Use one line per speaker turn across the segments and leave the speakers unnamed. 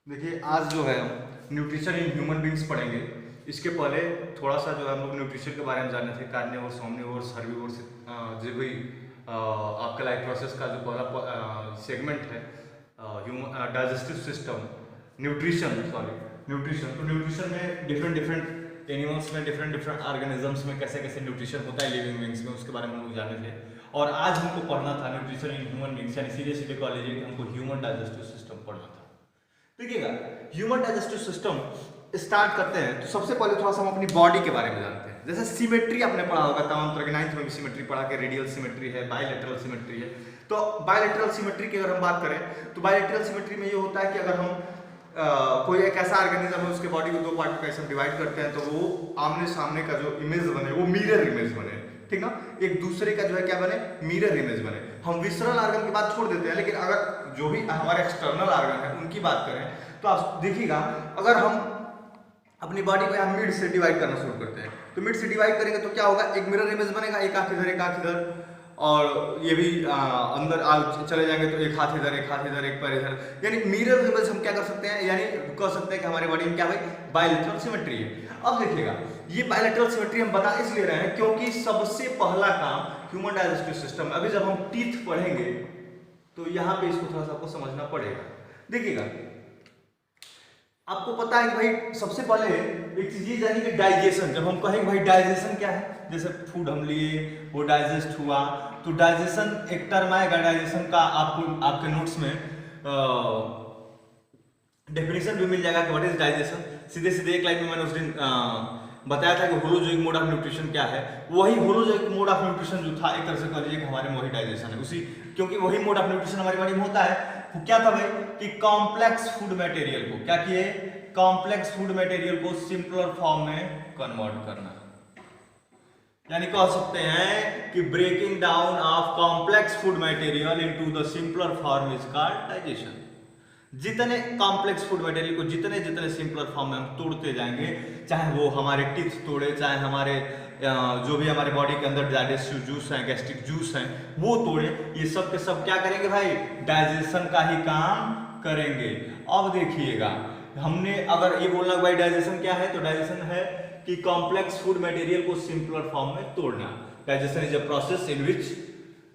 देखिए आज जो है हम न्यूट्रिशन इन ह्यूमन बींग्स पढ़ेंगे। इसके पहले थोड़ा सा जो है हम लोग न्यूट्रिशन के बारे में जाने थे, कार्निवोर्स, ओमनिवोर्स, हर्बीवोर्स, जो भी आपका लाइफ प्रोसेस का जो पहला सेगमेंट है डाइजेस्टिव सिस्टम, न्यूट्रिशन। तो न्यूट्रिशन में डिफरेंट डिफरेंट एनिमल्स में, डिफरेंट डिफरेंट ऑर्गेनिजम्स में कैसे कैसे न्यूट्रिशन होता है लिविंग बींग्स में, उसके बारे में हम लोग जाने थे। और आज हमको पढ़ना था न्यूट्रिशन इन ह्यूमन बींग्स, यानी सीधे सीधे कह लीजिए कि हमको ह्यूमन डाइजेस्टिव सिस्टम पढ़ना था। देखिएगा, ह्यूमन डाइजेस्टिव सिस्टम स्टार्ट करते हैं तो सबसे पहले थोड़ा सा हम अपनी बॉडी के बारे में जानते हैं। जैसे सिमेट्री आपने पढ़ा होगा, तमाम तरह के 9th में भी सिमेट्री पढ़ा के, रेडियल सिमेट्री है, बायलैटरल सिमेट्री है। तो बायलैटरल सिमेट्री की अगर हम बात करें तो बायलैटरल सिमेट्री में ये होता है कि अगर हम कोई एक ऐसा ऑर्गेनिज्म है, उसके बॉडी को दो पार्ट में ऐसे डिवाइड करते हैं तो वो आमने सामने का जो इमेज बने वो मिरर इमेज बने, ठीक ना, एक दूसरे का जो है क्या बने, मिरर इमेज बने। हम विसरल ऑर्गन की बात छोड़ देते हैं, लेकिन अगर जो भी हमारे एक्सटर्नल ऑर्गन है उनकी बात करें तो आप देखिएगा, अगर हम अपनी बॉडी को यहाँ मिड से डिवाइड करना शुरू करते हैं तो मिड से डिवाइड करेंगे तो क्या होगा, एक मिरर इमेज बनेगा, एक आंख इधर, एक आंख इधर, और ये भी अंदर चले जाएंगे तो एक हाथ इधर, एक हाथ इधर, एक पैर इधर, यानी मिरर इमेज हम क्या कर सकते हैं, यानी कह सकते हैं कि हमारे बॉडी में क्या भाई बायलैटरल सिमेट्री है। अब देखिएगा, ये बायलैटरल सिमेट्री हम बता इसलिए रहे हैं क्योंकि सबसे पहला काम ह्यूमन डाइजेस्टिव सिस्टम, अभी जब हम टीथ पढ़ेंगे तो यहाँ पे इसको थोड़ा सा आपको समझना पड़ेगा। देखिएगा, आपको पता है कि भाई सबसे पहले एक चीज ये जानिए कि डाइजेशन, जब हम कहेंगे भाई डाइजेशन क्या है, जैसे फूड हम लिए वो डाइजेस्ट हुआ, तो डाइजेशन एक टर्म आएगा डाइजेशन का, आपको आपके नोट्स में डेफिनेशन भी मिल जाएगा कि व्हाट इज डाइजेशन। सीधे सीधे एक लाइन में मैंने उस दिन बताया था कि होलोजोइक मोड ऑफ न्यूट्रिशन क्या है। वही होलोजोइक मोड ऑफ न्यूट्रिशन जो था, एक तरह से कह लीजिए कि हमारे में वही डाइजेशन है, उसी क्योंकि वही मोड ऑफ न्यूट्रिशन हमारी बॉडी में होता है। वो क्या था भाई कि कॉम्प्लेक्स फूड मटेरियल को क्या किए, कॉम्प्लेक्स फूड मटेरियल को सिंपलर फॉर्म में कन्वर्ट करना, यानी कह सकते हैं कि breaking down of complex food material into the simpler form is called digestion. जितने कॉम्प्लेक्स फूड मटेरियल को जितने जितने सिंपलर फॉर्म में हम तोड़ते जाएंगे, चाहे वो हमारे टीथ तोड़े, चाहे हमारे जो भी हमारे बॉडी के अंदर डाइजेस्टिव जूस हैं, गैस्ट्रिक जूस हैं, वो तोड़े, ये सब के सब क्या करेंगे भाई, डाइजेशन का ही काम करेंगे। अब देखिएगा, हमने अगर ये बोलना भाई डाइजेशन क्या है, तो डाइजेशन है कि कॉम्प्लेक्स फूड मटेरियल को सिंपलर फॉर्म में तोड़ना। Digestion is a process in which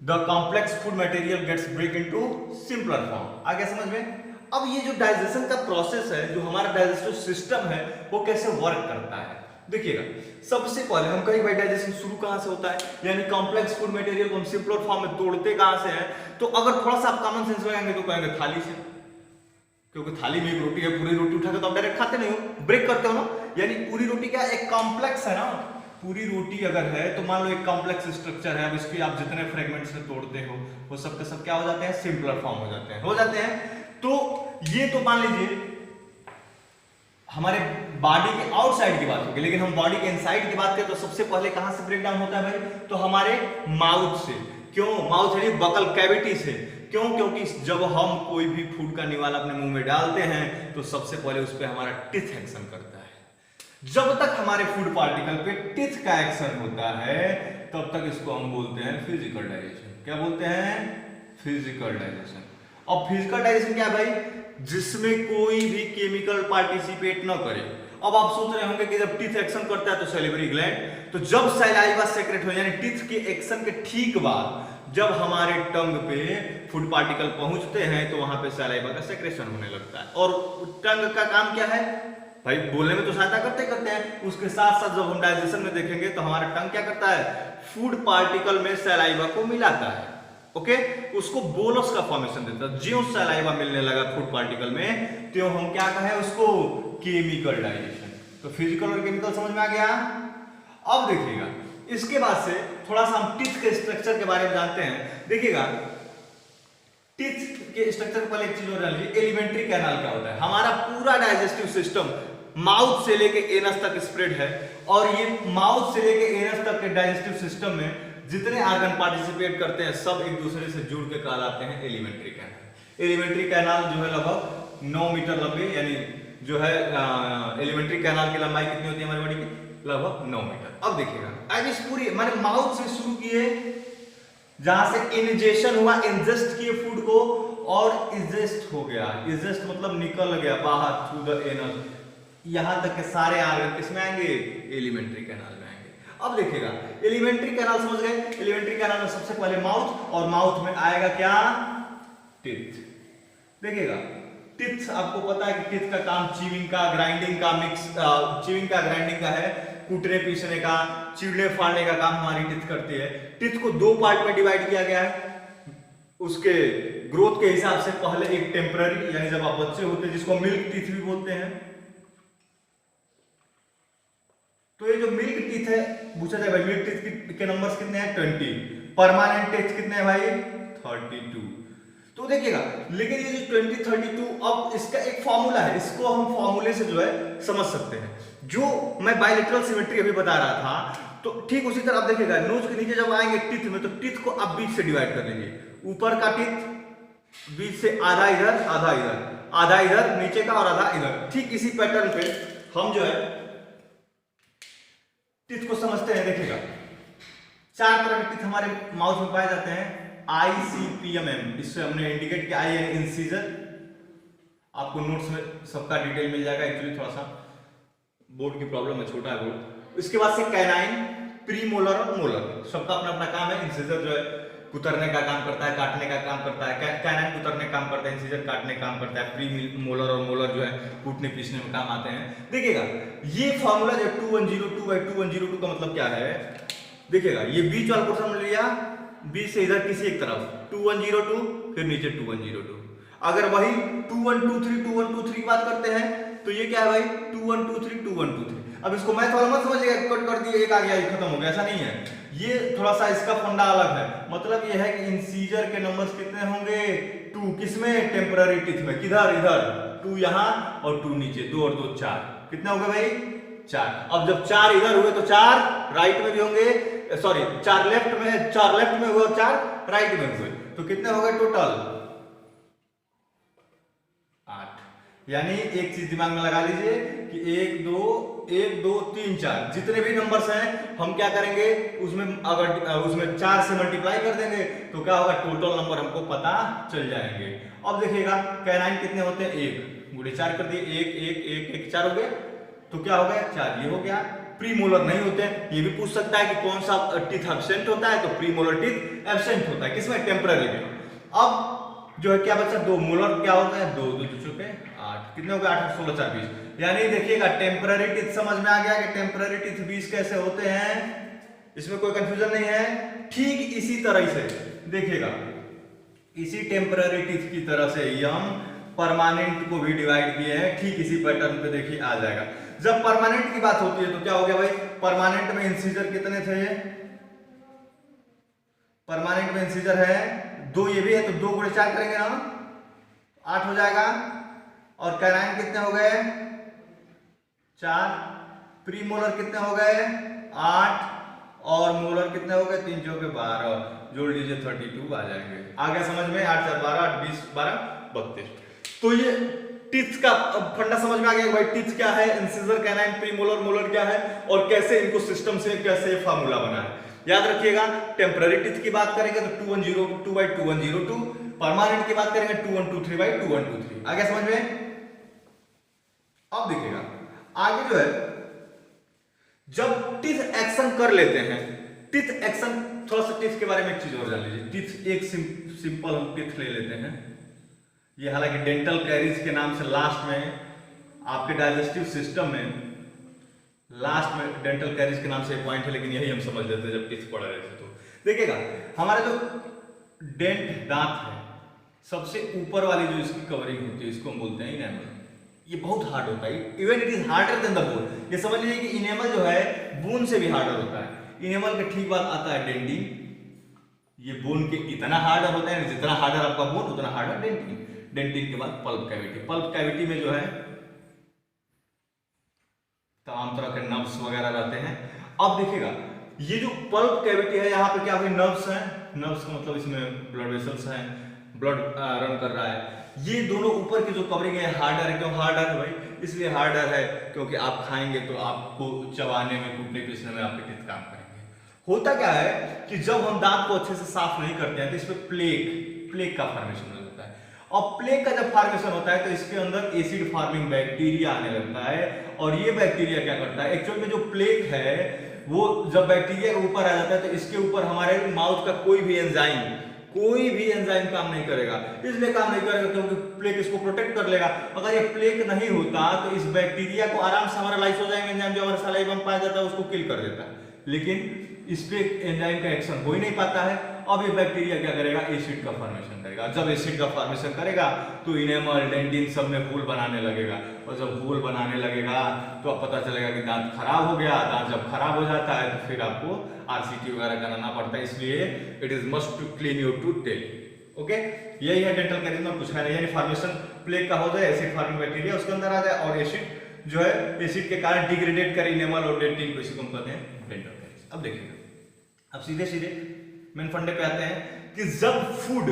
the complex food material gets break into simpler form. आ गया समझ में? अब ये जो डाइजेशन का प्रोसेस है, जो हमारा डाइजेस्टिव सिस्टम है, वो कैसे वर्क करता है। देखिएगा, सबसे पहले हम कहेंगे भाई डाइजेशन शुरू कहां से होता है, यानी कॉम्प्लेक्स फूड मटेरियल को हम सिंपलर फॉर्म में तोड़ते कहां से हैं, तो अगर थोड़ा सा आप कॉमन सेंस लगाएंगे तो कहेंगे थाली से, क्योंकि थाली में एक रोटी है, पूरी रोटी उठाकर तो आप डायरेक्ट खाते नहीं हो, ब्रेक करते हो ना, यानी पूरी रोटी क्या एक कॉम्प्लेक्स है ना, पूरी रोटी अगर है तो मान लो एक कॉम्प्लेक्स स्ट्रक्चर है, अब इसके आप जितने फ्रेगमेंट्स में तोड़ते हो वो सब के सब क्या हो जाते हैं, सिंपलर फॉर्म हो जाते हैं। तो ये तो मान लीजिए हमारे बॉडी के आउटसाइड की बात होगी, लेकिन हम बॉडी के इनसाइड की बात करें तो सबसे पहले कहां से ब्रेक डाउन होता है भाई, तो हमारे माउथ से। क्यों माउथ, यानी बकल कैविटी से। क्यों? क्योंकि जब हम कोई भी फूड का निवाला अपने मुंह में डालते हैं तो सबसे पहले उस पर हमारा टीथ एक्शन करता है। जब तक हमारे फूड पार्टिकल पे टीथ का एक्शन होता है तब तक इसको हम बोलते हैं फिजिकल डाइजेशन। क्या बोलते हैं? Physical digestion. और फिजिकल डाइजेशन क्या है भाई, जिसमें कोई भी केमिकल पार्टिसिपेट न करे। अब आप सोच रहे होंगे कि जब टीथ एक्शन करता है तो सैलिवरी ग्लैंड, तो जब सैलाइवा सेक्रेट हो, यानी टीथ के एक्शन के ठीक बाद जब हमारे टंग पे फूड पार्टिकल पहुंचते हैं तो वहां पे सैलाइवा का सेक्रेशन होने लगता है। और टंग का काम क्या है भाई, बोलने में तो सहायता करते हैं, उसके साथ साथ जब हम डाइजेशन में देखेंगे तो हमारा टंग क्या करता है, फूड पार्टिकल में सैलाइवा को मिलाता है, ओके, उसको बोलस का फॉर्मेशन देता है। ज्यों सैलाइवा मिलने लगा फूड पार्टिकल में त्यों हम क्या कहें उसको, केमिकल डाइजेशन। तो फिजिकल और केमिकल समझ में आ गया। अब देखिएगा, इसके बाद से थोड़ा सा हम टीथ के स्ट्रक्चर के बारे में जानते हैं। देखिएगा, टीथ के स्ट्रक्चर पर एक चीज और जान लीजिए, एलिमेंट्री कैनाल क्या होता है। हमारा पूरा डाइजेस्टिव सिस्टम माउथ से लेके एनस तक स्प्रेड है, और ये माउथ से लेके एनस तक के डाइजेस्टिव सिस्टम में जितने ऑर्गन पार्टिसिपेट करते हैं सब एक दूसरे से जुड़ के कहलाते हैं एलिमेंट्री कैनाल। एलिमेंट्री कैनाल जो है लगभग 9 मीटर लंबे, यानी जो है एलिमेंट्री कैनाल की लंबाई कितनी होती है हमारी बॉडी की, लगभग 9 मीटर। अब देखिएगा, अब इस पूरी मैंने माउथ से शुरू किए, जहां से इंजेशन हुआ, इंजेस्ट किए फूड को, और इजेस्ट हो गया, इजेस्ट मतलब निकल गया बाहर थ्रू द एनल, यहां तक के सारे आर्गन किसमें आएंगे, एलिमेंट्री कैनाल में आएंगे। अब देखिएगा एलिमेंट्री कैनाल समझ गए, एलिमेंट्री कैनाल में सबसे पहले माउथ, और माउथ में आएगा क्या, टीथ। देखिएगा टीथ आपको पता है कि टीथ का काम च्यूइंग का, ग्राइंडिंग का, च्यूइंग का, ग्राइंडिंग का है, कूटने पीसने का, चिड़ने फाड़ने का काम हमारी टीथ करती है। टीथ को दो पार्ट में डिवाइड किया गया है उसके ग्रोथ के हिसाब से। पहले एक टेम्पररी, यानी जब आप बच्चे होते हैं, जिसको मिल्क टीथ भी बोलते हैं। तो ये जो मिल्क टीथ है, पूछा जाए भाई मिल्क टीथ के नंबर्स कितने हैं, 20। परमानेंट टीथ कितने हैं भाई, 32। तो देखिएगा, लेकिन ये जो 20, 32, अब इसका एक फॉर्मूला है, इसको हम फॉर्मूले से जो है समझ सकते हैं। जो मैं बायलैटरल सिमेट्री अभी बता रहा था, तो ठीक उसी तरह आप देखिएगा नोज के नीचे जब आएंगे टीथ में, तो टीथ को आप बीच से डिवाइड कर लेंगे। ऊपर का टीथ बीच से आधा इधर, आधा इधर, आधा इधर नीचे का और आधा इधर। ठीक इसी पैटर्न पे हम जो है टीथ को समझते हैं। देखिएगा 4 तरह के टीथ हमारे माउथ में पाए जाते हैं, ICPMM, इससे हमने इंडिकेट किया, आई यानी इंसीजर। आपको नोट्स में सबका डिटेल मिल जाएगा, एक्चुअली थोड़ा सा बोर्ड की प्रॉब्लम है, छोटा है बोर्ड। इसके बाद से कैनाइन, प्रीमोलर और मोलर, सबका अपना अपना काम है। इंसीजर जो है कुतरने का काम करता है, काटने का काम करता है, कैनाइन कुतरने का काम करता है, इंसीजर काटने का काम करता है, प्री मोलर और मोलर जो है कूटने पीसने में काम आते हैं। देखिएगा ये फॉर्मूला जो 2102/2102 का मतलब क्या है, देखिएगा ये बीच वाला पोर्शन में लिया, बीच से इधर किसी एक तरफ 2102, फिर नीचे 2102। अगर वही 2123 की बात करते हैं तो ये क्या है भाई, 2123। अब इसको मैथ वाला मत समझिएगा, कट कर दिए, एक आ गया, एक खत्म हो गया, ऐसा नहीं है। ये थोड़ा सा इसका फंडा अलग है। मतलब ये है कि इंसीजर के नंबर्स कितने होंगे, 2, किसमें, टेम्पररी टीथ में, किधर, इधर 2 यहां और 2 नीचे, 2 और 2 4, कितने हो गए भाई, 4। अब जब 4 इधर हुए तो 4 राइट में भी होंगे, सॉरी 4 लेफ्ट में, 4 लेफ्ट में हुए और 4 राइट में हुए, तो कितने हो गए टोटल, 8। यानी एक चीज दिमाग में लगा लीजिए कि 1 2 3 4 जितने भी नंबर्स हैं हम क्या करेंगे, उसमें अगर उसमें 4 से मल्टीप्लाई कर देंगे तो क्या होगा, टोटल नंबर हमको पता चल जाएंगे। अब देखिएगा कैनाइन कितने होते हैं, 1 गुणे 4 कर दिए, 1 1 1 1 4 हो गए, तो क्या हो गया 4, ये हो गया। प्रीमोलर नहीं होते, ये भी पूछ सकता है कि कौन सा टीथ एब्सेंट होता है, तो प्रीमोलर टीथ एब्सेंट होता है, किसमें, टेम्पररी में। अब जो है क्या बचा, 2 मोलर क्या होता है, 2 2 चुके 8, कितने हो गए, 8 16 4 20। यानी देखिएगा टेम्पररी टीथ समझ में आ गया कि टेम्पररी टीथ 20 कैसे होते हैं, इसमें कोई कंफ्यूजन नहीं है। ठीक इसी तरह से देखिएगा, इसी टेम्पररी टीथ की तरह से हम परमानेंट को भी डिवाइड किए हैं, ठीक इसी पैटर्न पे देखिए आ जाएगा। जब परमानेंट की बात होती है तो क्या हो गया भाई, परमानेंट में इंसीजर कितने थे, ये परमानेंट में इंसीजर है 2, ये भी है, तो 2 गुणे 4 करेंगे ना, 8 हो जाएगा। और कैनाइन कितने हो गए, 4। प्रीमोलर कितने हो गए, 8। और मोलर कितने हो गए, 3 4 12, जोड़ लीजिए 32 आ जाएंगे। आ गया समझ में, 8 4 12 8 20 12 32। तो ये टीथ का फंडा समझ में आ गया भाई, टीथ क्या है, इंसिजर, कैनाइन, प्रीमोलर, मोलर क्या है, और कैसे इनको सिस्टम से कैसे फार्मूला बना है। याद रखिएगा टेम्पररी टीथ की बात करेंगे तो 2102/2102, परमानेंट की बात करेंगे 2123/2123। आ गया समझ में। अब देखिएगा आगे जो है, जब टीथ एक्शन कर लेते हैं, टीथ एक्शन, थोड़ा सा टीथ के बारे में एक चीज और जान लीजिए। टीथ एक सिंपल हम टीथ ले लेते हैं, ये हालांकि डेंटल कैरीज के नाम से लास्ट में आपके डाइजेस्टिव सिस्टम में लास्ट में डेंटल कैरीज के नाम से एक पॉइंट है, लेकिन यही हम समझ लेते हैं जब टीथ पढ़ रहे थे। तो देखिएगा हमारा जो डेंट दांत है, सबसे ऊपर वाली जो इसकी कवरिंग होती है, इसको हम बोलते हैं इनेमल। ये बहुत हार्ड होता है, even it is harder than the bone. ये समझ लीजिए कि इनेमल जो है बोन से भी हार्डर होता है। इनेमल के ठीक बाद आता है डेंटिन। ये बोन के इतना हार्डर होता है, जितना हार्डर आपका बोन उतना हार्डर डेंटिन। डेंटिन के बाद पल्प कैविटी। पल्प कैविटी में जो है तमाम तरह के नर्व्स वगैरह रहते हैं। अब देखिएगा ये जो पल्प कैविटी है, यहाँ पे क्या भाई नर्व्स हैं। नर्व्स का मतलब इसमें ब्लड वेसल्स हैं, ब्लड रन कर रहा है। ये दोनों ऊपर की जो कवरिंग है हार्डर है। क्यों हार्डर है भाई? इसलिए हार्डर है क्योंकि आप खाएंगे तो आपको चबाने में, कूटने पीसने में आपके टीथ काम करेंगे। होता क्या है कि जब हम दांत को अच्छे से साफ नहीं करते हैं तो इस पे प्लेक का फॉर्मेशन हो जाता है। और प्लेग का जब फॉर्मेशन होता है तो इसके अंदर एसिड फॉर्मिंग बैक्टीरिया आने लगता है, और ये बैक्टीरिया क्या करता है, एक्चुअल में जो प्लेग है वो जब बैक्टीरिया के ऊपर आ जाता है तो इसके ऊपर हमारे माउथ का कोई भी एंजाइम काम नहीं करेगा। इसलिए काम नहीं करेगा क्योंकि प्लेग इसको प्रोटेक्ट कर लेगा। अगर ये प्लेग नहीं होता तो इस बैक्टीरिया को आराम से हमारा लाइसोजाइम एंजाइम जो हमारे सलाइवा में पाया जाता है उसको किल कर देता है, लेकिन इस पे एंजाइम का एक्शन हो ही नहीं पाता है। अब ये बैक्टीरिया क्या करेगा, एसिड का फॉर्मेशन करेगा। जब एसिड का फॉर्मेशन करेगा तो इनेमल डेंटिन सब में होल बनाने लगेगा, और जब होल बनाने लगेगा तो अब पता चलेगा कि दांत खराब हो गया। दांत जब खराब हो जाता है तो फिर आपको आरसीटी वगैरह कराना पड़ता है, इसलिए it is must to clean your tooth daily. Okay, यही है डेंटल कैरियर में, कुछ है नहीं। यानी फॉर्मेशन प्लेग का हो जाए, एसिड फॉर्मिंग बैक्टीरिया उसके अंदर आ जाए, और एसिड जो है एसिड के कारण डिग्रेडेट करे इनेमल और डेंटिन को, इसी को हम कहते हैं डेंटल कैरियर। अब देखिएगा, अब सीधे सीधे मेन फंडे पे आते हैं कि जब फूड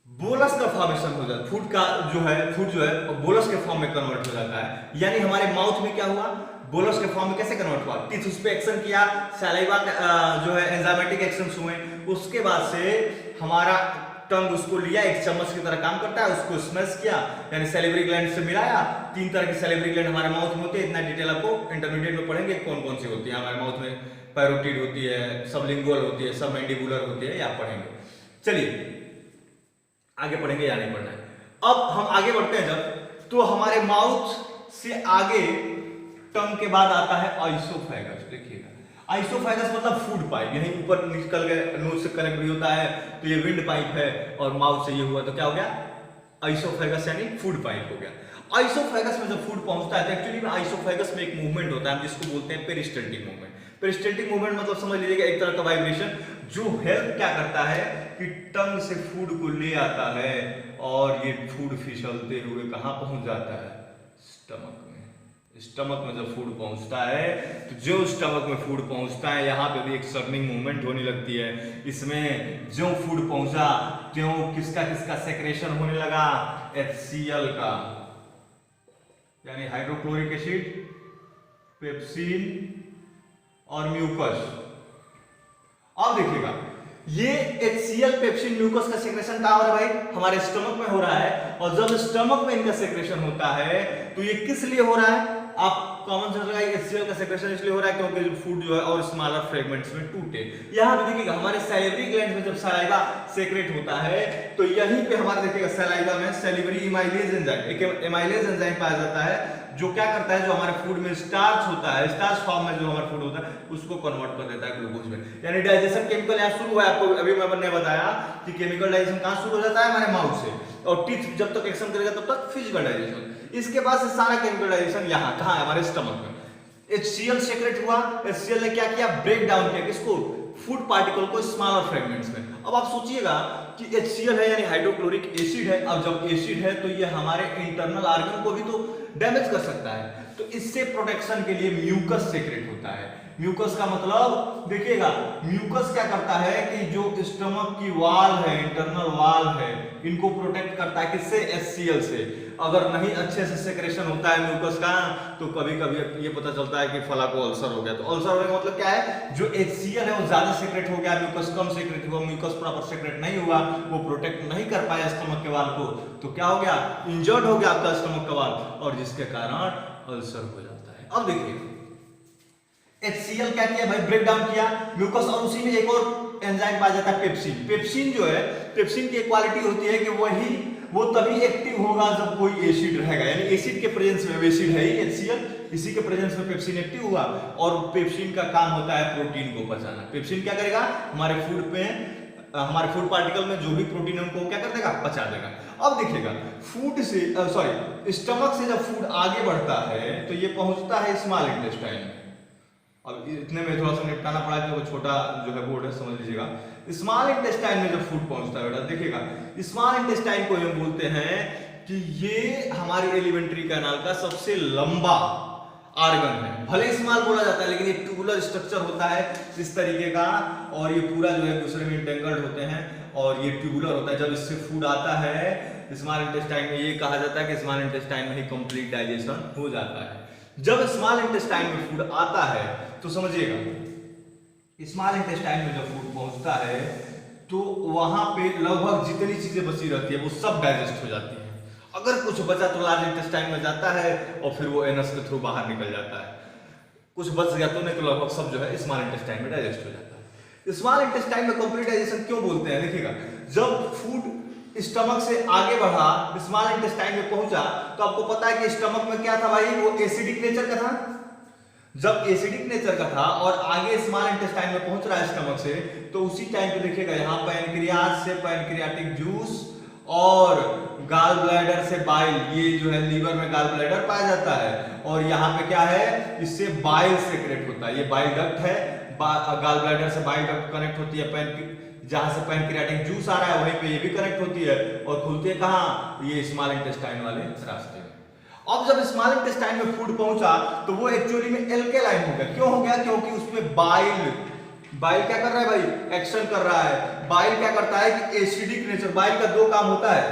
बोलस का फॉर्मेशन हो जाता है, फूड जो है बोलस के फॉर्म में कन्वर्ट हो जाता है। यानी हमारे माउथ में क्या हुआ, बोलस के फॉर्म में कैसे कन्वर्ट हुआ, टीथ उस पे एक्शन किया, सलाइवा जो है एंजाइमेटिक एक्शंस हुए, उसके बाद से हमारा टंग उसको लिया, एक चम्मच की तरह काम करता है, उसको स्मैश किया, यानी सैलिवरी ग्लैंड से मिलाया। 3 तरह की सैलिवरी ग्लैंड हमारे माउथ में होती है, इतना डिटेल आपको इंटरमीडिएट में पढ़ेंगे कौन कौन सी होती है हमारे माउथ में। पैरोटिड होती है, सबलिंगुअल होती है, सब मैंडिबुलर होती है, या पढ़ेंगे। चलिए आगे पढ़ेंगे या नहीं पढ़ना है। अब हम आगे बढ़ते हैं जब, तो हमारे माउथ से आगे टंग के बाद आता है आइसोफेगस। देखिएगा, आइसोफेगस मतलब फूड पाइप, यहीं ऊपर निकल गए, नोज से कनेक्ट भी होता है, तो ये विंड पाइप है, और माउथ से ये हुआ तो क्या हो गया, आइसोफेगस यानी फूड पाइप हो गया। आइसोफेगस में जब फूड पहुंचता है तो एक्चुअली में आइसोफेगस में एक मूवमेंट होता है, हम जिसको बोलते हैं पेरिस्टल्टिक मूवमेंट। पेरिस्टल्टिक मूवमेंट मतलब समझ लीजिएगा एक तरह का वाइब्रेशन, जो हेल्प क्या करता है कि टंग से फूड को ले आता है, और ये फूड फिसलते हुए कहां पहुंच जाता है, स्टमक में। स्टमक में जब फूड पहुंचता है तो जो स्टमक में फूड पहुंचता है, यहाँ पे भी एक सर्निंग मूवमेंट होने लगती है। इसमें जो फूड पहुंचा त्यों किसका किसका सेक्रेशन होने लगा, HCl का, यानी हाइड्रोक्लोरिक एसिड, पेप्सिन और म्यूकस। अब देखिएगा, ये HCl, पेप्सिन, म्यूकस का सेक्रेशन कहां हो रहा है भाई, हमारे स्टमक में हो रहा है। और जब स्टमक में इनका सेक्रेशन होता है तो ये किस लिए हो रहा है, आप कॉमन सेंस लगाइए, HCl का सेक्रेशन इसलिए हो रहा है क्योंकि फूड जो है और स्मॉलर फ्रेगमेंट्स में टूटे। यहां पे देखिएगा हमारे सैलिवरी ग्लैंड में जब सलाइवा सेक्रेट होता है तो यहीं पे हमारा देखिएगा सलाइवा में सैलिवरी इमाइलेज एंजाइम, एक इमाइलेज एंजाइम पाया जाता है, जो क्या करता है, जो हमारे फूड में स्टार्च होता है, स्टार्च फॉर्म में जो हमारा फूड होता है उसको कन्वर्ट कर देता है ग्लूकोज में। यानी डाइजेशन केमिकल यहाँ शुरू हुआ है, आपको अभी मैंने बताया कि केमिकल डाइजेशन कहाँ शुरू हो जाता है, हमारे माउथ से, और टीथ जब तक एक्शन करेगा तब तक फिजिकल डाइजेशन। इसके बाद से सारा केमिकल डाइजेशन यहाँ कहाँ है, हमारे स्टमक में। HCl सेक्रेट हुआ, HCl ने क्या किया, ब्रेक डाउन किया किसको, फूड पार्टिकल को स्मॉलर फ्रेगमेंट्स में। अब आप सोचिएगा कि HCl है यानी हाइड्रोक्लोरिक एसिड है, अब जब एसिड है तो ये हमारे इंटरनल ऑर्गन को भी तो डैमेज कर सकता है, तो इससे प्रोटेक्शन के लिए म्यूकस सेक्रेट होता है। म्यूकस का मतलब देखिएगा, म्यूकस क्या करता है कि जो स्टमक की वाल है, इंटरनल वाल है, इनको प्रोटेक्ट करता है किससे, HCl से। अगर नहीं अच्छे से सेक्रेशन होता है म्यूकस का तो कभी कभी ये पता चलता है कि फला को अल्सर हो गया। तो अल्सर होने का मतलब क्या है, जो HCl है वो ज्यादा सेक्रेट हो गया, म्यूकस कम सेक्रेट हुआ, म्यूकस प्रॉपर सेक्रेट नहीं हुआ, वो प्रोटेक्ट नहीं कर पाया स्टमक के वाल को, तो क्या हो गया, इंजर्ड हो गया आपका स्टमक का वाल, और जिसके कारण अल्सर हो जाता है। अब देखिए HCl क्या किया भाई, ब्रेक डाउन किया म्यूकस, और उसी में एक और एंजाइम पाया जाता है पेप्सिन। पेप्सिन जो है, पेप्सिन की एक क्वालिटी होती है कि वो तभी एक्टिव होगा जब कोई एसिड रहेगा, यानी एसिड के प्रेजेंस में, एसिड है ही HCl, इसी के प्रेजेंस में पेप्सिन एक्टिव हुआ। और पेप्सिन का काम होता है प्रोटीन को पचाना। पेप्सिन क्या करेगा, हमारे फूड पे, हमारे फूड पार्टिकल में जो भी प्रोटीन है उनको क्या कर देगा, पचा देगा। अब देखिएगा, फूड से स्टमक से जब फूड आगे बढ़ता है तो ये पहुंचता है स्मॉल इंटेस्टाइन में। अब इतने में थोड़ा सा निपटाना पड़ा है, तो छोटा जो है बोर्ड है समझ लीजिएगा। स्मॉल इंटेस्टाइन में जब फूड पहुंचता है बेटा, देखिएगा स्मॉल इंटेस्टाइन को हम बोलते हैं कि ये हमारी एलिमेंट्री कैनाल का सबसे लंबा ऑर्गन है। भले स्मॉल बोला जाता है लेकिन ये ट्यूबुलर स्ट्रक्चर होता है इस तरीके का, और ये पूरा जो है दूसरे में इंटेंगल्ड होते हैं, और ये ट्यूबुलर होता है। जब इससे फूड आता है स्मॉल इंटेस्टाइन में, ये कहा जाता है कि स्मॉल इंटेस्टाइन में ही कंप्लीट डाइजेशन हो जाता है। जब स्मॉल इंटेस्टाइन में फूड आता है तो समझिएगा, स्मॉल इंटेस्टाइन में जब फूड पहुंचता है तो वहां पे लगभग जितनी चीजें बची रहती है वो सब डाइजेस्ट हो जाती है। अगर कुछ बचा तो लार्ज इंटेस्टाइन में जाता है और फिर वो एनस के थ्रू बाहर निकल जाता है। कुछ बच गया तो नहीं तो लगभग सब जो है स्मॉल इंटेस्टाइन में डाइजेस्ट हो जाता है। स्मॉल इंटेस्टाइन में कंप्लीट डाइजेशन क्यों बोलते हैं, देखिएगा जब फूड स्टमक से आगे बढ़ा स्मॉल इंटेस्टाइन में पहुंचा तो आपको पता है कि स्टमक में क्या था भाई, वो एसिडिक नेचर का था। जब एसिडिक नेचर का था और आगे स्मॉल इंटेस्टाइन में पहुंच रहा है स्टमक से, तो उसी टाइम पे देखिएगा यहाँ पैनक्रियाज से पैनक्रियाटिक जूस और गाल ब्लैडर से बाइल, ये जो है लीवर में गाल ब्लैडर पाया जाता है और यहाँ पे क्या है, इससे बाइल सेक्रेट होता है। ये बाइल डक्ट है, गाल ब्लैडर से बाइल डक्ट कनेक्ट होती है, जहां से पैनक्रियाटिक जूस आ रहा है वहीं पे ये भी कनेक्ट होती है और खुलती है कहाँ, ये स्मॉल इंटेस्टाइन वाले रास्ते में। अब जब स्मॉल इंटेस्टाइन में फूड पहुंचा तो वो एक्चुअली में एल्केलाइन हो गया। क्यों हो गया, क्योंकि उसमें बाइल क्या कर रहा है भाई, एक्शन कर रहा है। बाइल क्या करता है कि एसिडिक नेचर, बाइल का दो काम होता है,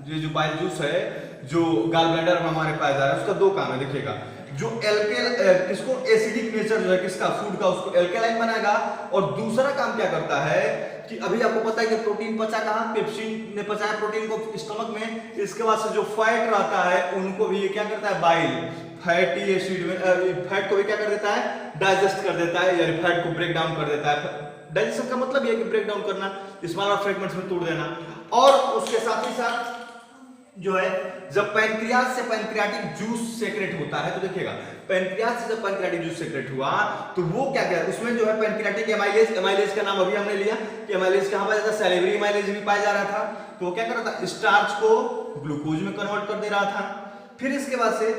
ये जो बाइल जूस है जो गाल ब्लैडर में हमारे पाया जा रहा है उसका दो काम है। देखिएगा जो किसको एसिडिक नेचर जो है किसका, फूड का, उसको एल्केलाइन बनाएगा और दूसरा काम क्या करता है कि अभी आपको पता है कि प्रोटीन पचा कहाँ, पेप्सिन ने पचाया प्रोटीन को स्टमक में, इसके बाद से जो फैट रहता है उनको भी ये क्या करता है, बाइल फैटी एसिड में फैट को भी क्या कर देता है, डाइजेस्ट कर देता है, यानी फैट को ब्रेक डाउन कर देता है। डाइजेशन का मतलब ये कि ब्रेक डाउन करना, स्मॉलर फ्रेगमेंट्स में तोड़ देना। और उसके साथ ही साथ जो है जब पैनक्रियाज से पैनक्रियाटिक जूस सेक्रेट होता है, तो देखिएगा पैनक्रियाज से जब पैनक्रियाटिक जूस सेक्रेट हुआ तो वो क्या किया, उसमें जो है पैनक्रियाटिक एमाइलेज का नाम अभी हमने लिया कि एमाइलेज कहां पाया जाता है, सैलिवरी एमाइलेज भी पाया जा रहा था। तो वो क्या कर रहा था, स्टार्च को ग्लूकोज में कन्वर्ट कर दे रहा था। फिर इसके बाद से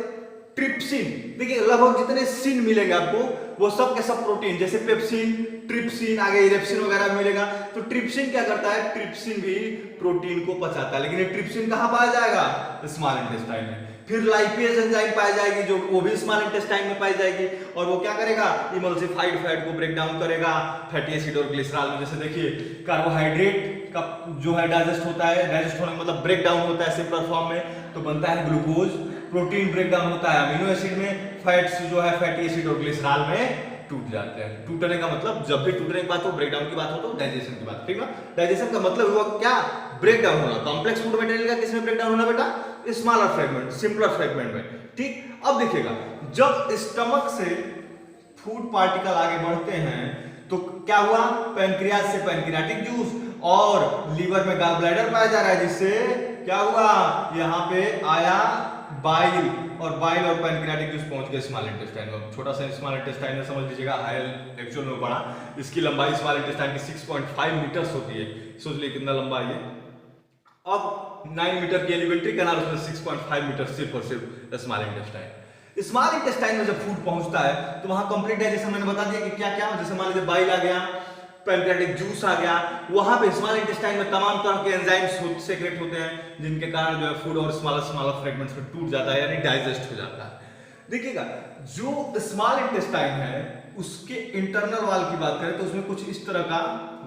ट्रिप्सिन, देखिए लगभग जितने सिन मिलेंगे आपको वो सब के सब प्रोटीन, जैसे पेप्सिन, ट्रिप्सिन, आगे इरेप्सिन वगैरह मिलेगा। तो ट्रिप्सिन क्या करता है, ट्रिप्सिन भी प्रोटीन को पचाता है, लेकिन ये ट्रिप्सिन कहां पाया जाएगा, स्मॉल इंटेस्टाइन में। फिर लाइपेज एंजाइम पाई जाएगी जो वो भी स्मॉल इंटेस्टाइन में पाई जाएगी और वो क्या करेगा, इमल्सिफाइड फैट को ब्रेक डाउन करेगा फैटी एसिड और ग्लिसरॉल में। जैसे देखिए कार्बोहाइड्रेट का जो है डाइजेस्ट होता है, डाइजेस्ट होने मतलब ब्रेक डाउन होता है सिंपल फॉर्म में, तो बनता है ग्लूकोज। प्रोटीन ब्रेक डाउन होता है अमीनो एसिड में, फैट्स जो है फैटी एसिड और ग्लिसरॉल में टूट जाते हैं। टूटने का मतलब जब भी टूटने की बात हो, ब्रेक डाउन की बात हो तो डाइजेशन की बात, ठीक है। डाइजेशन का मतलब हुआ क्या, ब्रेक डाउन होना। कॉम्प्लेक्स फूड मटेरियल का किसमें ब्रेक डाउन होना बेटा, स्मॉलर फ्रेगमेंट, सिंपलर फ्रेगमेंट में, ठीक। अब देखिएगा जब स्टमक से फूड पार्टिकल आगे बढ़ते हैं तो क्या हुआ, पैनक्रियाज से पैनक्रियाटिक जूस और लीवर में गाल ब्लैडर पाया जा रहा है, जिससे क्या हुआ, यहाँ पे आया बाइल और बाइल और पैनक्रियाटिक जूस पहुंच गए स्मॉल इंटेस्टाइन में। छोटा सा स्मॉल इंटेस्टाइन है, समझ लीजिएगा हायर एक्चुअल में बड़ा। इसकी लंबाई स्मॉल इंटेस्टाइन की 6.5 मीटर्स होती है, सोच लीजिए कितना लंबा है। अब 9 मीटर की एलिमेंट्री कैनाल, उसमें 6.5 मीटर सिर्फ और सिर्फ स्मॉल इंटेस्टाइन। स्मॉल इंटेस्टाइन में जब फूड पहुंचता है तो वहां कंप्लीट डाइजेशन मैंने बता दिया कि क्या क्या, जैसे मान लीजिए बाइल आ गया, पैनक्रियाटिक जूस आ गया, वहां पे स्मॉल इंटेस्टाइन में तमाम तरह के एंजाइम्स सेक्रेट होते हैं जिनके कारण जो है फूड और स्मॉलर फ्रेगमेंट्स में टूट जाता है, यानी डाइजेस्ट हो जाता है। देखिएगा जो स्मॉल इंटेस्टाइन है उसके इंटरनल वॉल की बात करें तो उसमें कुछ इस तरह का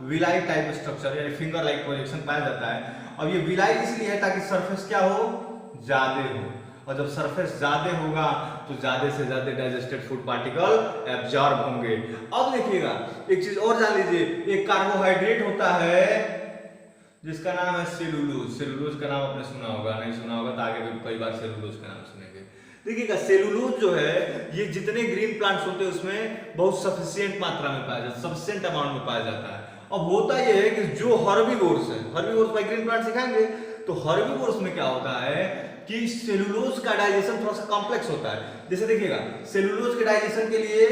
विलाई टाइप स्ट्रक्चर यानी फिंगर लाइक प्रोजेक्शन पाया जाता है। अब ये विलाई इसलिए है ताकि सरफेस क्या हो, ज्यादा हो, और जब सरफेस ज्यादा होगा तो ज्यादा से ज्यादा डाइजेस्टेड फूड पार्टिकल एब्जॉर्ब होंगे। अब देखिएगा एक चीज और जान लीजिए, एक कार्बोहाइड्रेट होता है जिसका नाम है सेलुलोज। सेलुलोज का नाम आपने सुना होगा, नहीं सुना होगा तो आगे भी कई बार सेलुलोज का नाम सुनेंगे। देखिएगा सेलुलोज जो है ये जितने ग्रीन प्लांट्स होते हैं उसमें बहुत सफिशिएंट मात्रा में पाया जाता है, सफिशिएंट अमाउंट में पाया जाता है। अब होता यह है कि जो हर्बीवोर्स है, हर्बीवोर्स बाय ग्रीन प्लांट सिखाएंगे, तो हर्बीवोर्स में क्या होता है कि सेलुलोज का डाइजेशन थोड़ा सा कॉम्प्लेक्स होता है। जैसे देखिएगा सेलुलोज के डाइजेशन के लिए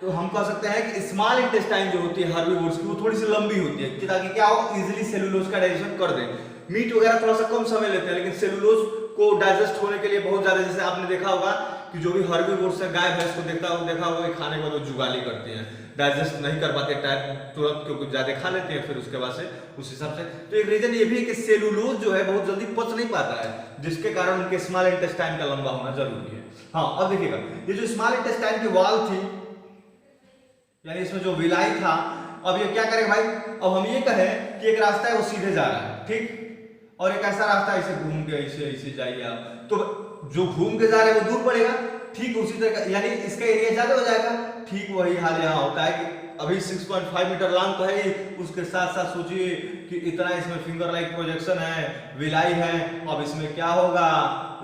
तो हम कह सकते हैं कि स्मॉल इंटेस्टाइन जो होती है हर्बीवोर्स की वो थोड़ी सी लंबी होती है कि ताकि क्या हो, इजीली सेलुलोज का डाइजेशन कर दे। मीट वगैरह थोड़ा सा कम समय लेते हैं, लेकिन सेलुलोज को डाइजेस्ट होने के लिए बहुत ज्यादा, जैसे आपने देखा होगा कि जो भी हर्बीवोर्स है गाय भैंस को देखा होगा खाने के बाद वो जुगाली करती हैं, डाइजेस्ट नहीं कर पाते तुरंत क्योंकि ज्यादा खा लेते हैं, फिर उसके बाद से उस हिसाब से। तो एक रीजन ये भी है कि सेलुलोज जो है बहुत जल्दी पच नहीं पाता है, जिसके कारण उनके स्मॉल इंटेस्टाइन का लंबा होना जरूरी है। हाँ अब देखिएगा ये जो स्मॉल इंटेस्टाइन की वॉल थी यानी इसमें जो विलाई था, अब ये क्या करेगा भाई, अब हम ये कहें कि एक रास्ता है वो सीधे जा रहा है, ठीक, और एक ऐसा रास्ता है इसे घूम के ऐसे जाइए आप, तो जो घूम के जा रहे हैं वो दूर पड़ेगा, ठीक उसी तरह यानी इसका एरिया ज्यादा हो जाएगा। ठीक वही हाल यहाँ होता है कि अभी 6.5 मीटर लॉन्ग तो है ही, उसके साथ साथ सोचिए कि इतना इसमें फिंगर लाइक प्रोजेक्शन है, विलाई है। अब इसमें क्या होगा,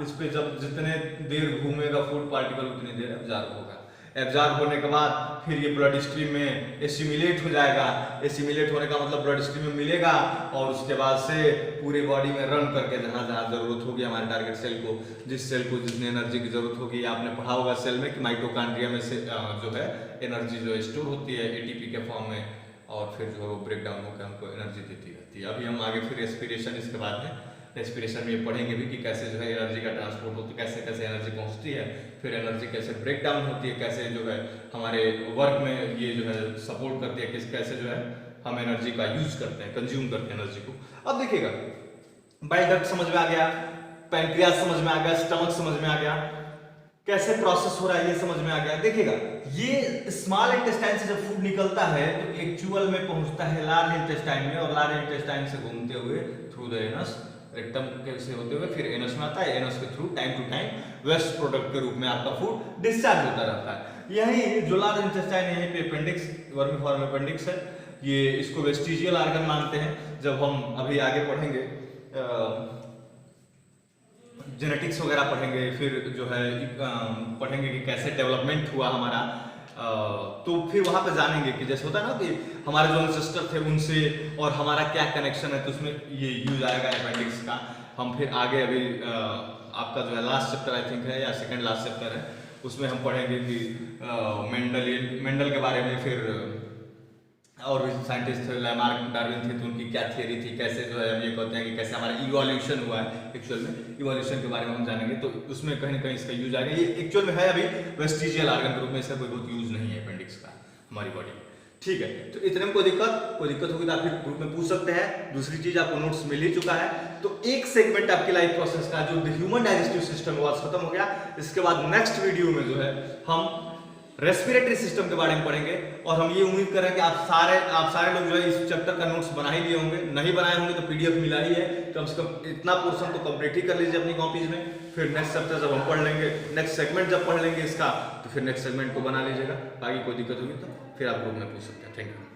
इस पे जब जितने देर घूमेगा फूड पार्टिकल उतनी देर एब्जॉर्ब होगा। एब्जॉर्ब होने के बाद फिर ये ब्लड स्ट्रीम में एसिमिलेट हो जाएगा। एसिमिलेट होने का मतलब ब्लड स्ट्रीम में मिलेगा और उसके बाद से पूरे बॉडी में रन करके जहाँ जहाँ जरूरत होगी हमारे टारगेट सेल को, जिस सेल को जितनी एनर्जी की जरूरत होगी, आपने पढ़ा होगा सेल में कि माइटोकॉन्ड्रिया में से जो है एनर्जी जो स्टोर होती है एटीपी के फॉर्म में, और फिर जो है वो ब्रेक डाउन होकर हमको एनर्जी देती रहती है। अभी हम आगे फिर रेस्पिरेशन इसके बाद है, रेस्पिरेशन में ये पढ़ेंगे भी कि कैसे जो है एनर्जी का ट्रांसपोर्ट होती है, कैसे कैसे एनर्जी पहुंचती है, फिर एनर्जी कैसे ब्रेक डाउन होती है, कैसे जो है हमारे वर्क में ये जो है सपोर्ट करती है, किस कैसे जो है हम एनर्जी का यूज करते हैं, कंज्यूम करते हैं एनर्जी को। अब देखिएगा, बाइल डक्ट समझ में आ गया, पैंक्रियाज समझ में आ गया, स्टमक समझ में आ गया, कैसे प्रोसेस हो रहा है ये समझ में आ गया। देखिएगा, ये स्मॉल इंटेस्टाइन से जब फूड निकलता है तो एक्चुअल में पहुंचता है लार्ज इंटेस्टाइन में, और लार्ज इंटेस्टाइन से घूमते हुए थ्रू द एनस, रेक्टम से होते हुए फिर एनस में आता है। एनस के through time to time waste product के रूप में आपका फूड डिस्चार्ज होता रहता है। यही जो लार्ज इंटेस्टाइन है, यहीं पे अपेंडिक्स, वर्मीफॉर्म अपेंडिक्स है, ये इसको वेस्टिजियल ऑर्गन मानते हैं। जब हम अभी आगे पढ़ेंगे जेनेटिक्स वगैरह पढ़ेंगे, फिर जो है पढ़ेंगे कि कैसे डेवलपमेंट हुआ हमारा, तो फिर वहां पे जानेंगे कि जैसे होता है ना कि हमारे जो एंसेस्टर थे उनसे और हमारा क्या कनेक्शन है, तो उसमें ये यूज आएगा अपेंडिक्स का। हम फिर आगे अभी आपका जो है लास्ट चैप्टर आई थिंक है या सेकंड लास्ट चैप्टर है, उसमें हम पढ़ेंगे कि मेंडल के बारे में, फिर और भी साइंटिस्ट थे, लैमार्क, डार्विन थे, तो उनकी क्या थियरी थी, कैसे जो है हम ये कहते हैं कि कैसे हमारा इवोल्यूशन हुआ है। एक्चुअल में इवोल्यूशन के बारे में हम जानेंगे, तो उसमें कहीं ना कहीं इसका यूज आएगा। ये एक्चुअल में है अभी वेस्टिजियल ऑर्गन के रूप में, इसका कोई बहुत यूज नहीं है अपेंडिक्स का हमारी बॉडी में। ठीक है, तो इतने में कोई दिक्कत होगी तो आप फिर ग्रुप में पूछ सकते हैं। दूसरी चीज आपको नोट्स मिल ही चुका है, तो एक सेगमेंट आपकी लाइफ प्रोसेस का जो ह्यूमन डाइजेस्टिव सिस्टम वो खत्म हो गया। इसके बाद नेक्स्ट वीडियो में जो है हम रेस्पिरेटरी सिस्टम के बारे में पढ़ेंगे, और हम ये उम्मीद कर रहे हैं कि आप सारे लोग जो है इस चैप्टर का नोट्स बना ही लिए होंगे। नहीं बनाए होंगे तो पीडीएफ मिला ही है, कम से कम इतना पोर्शन तो कंप्लीट ही कर लीजिए अपनी कॉपीज में। फिर नेक्स्ट चैप्टर जब हम पढ़ लेंगे, नेक्स्ट सेगमेंट जब पढ़ लेंगे इसका, तो फिर नेक्स्ट सेगमेंट को बना लीजिएगा। बाकी कोई दिक्कत होगी तो फिर आप ग्रुप में पूछ सकते हैं। Thank you.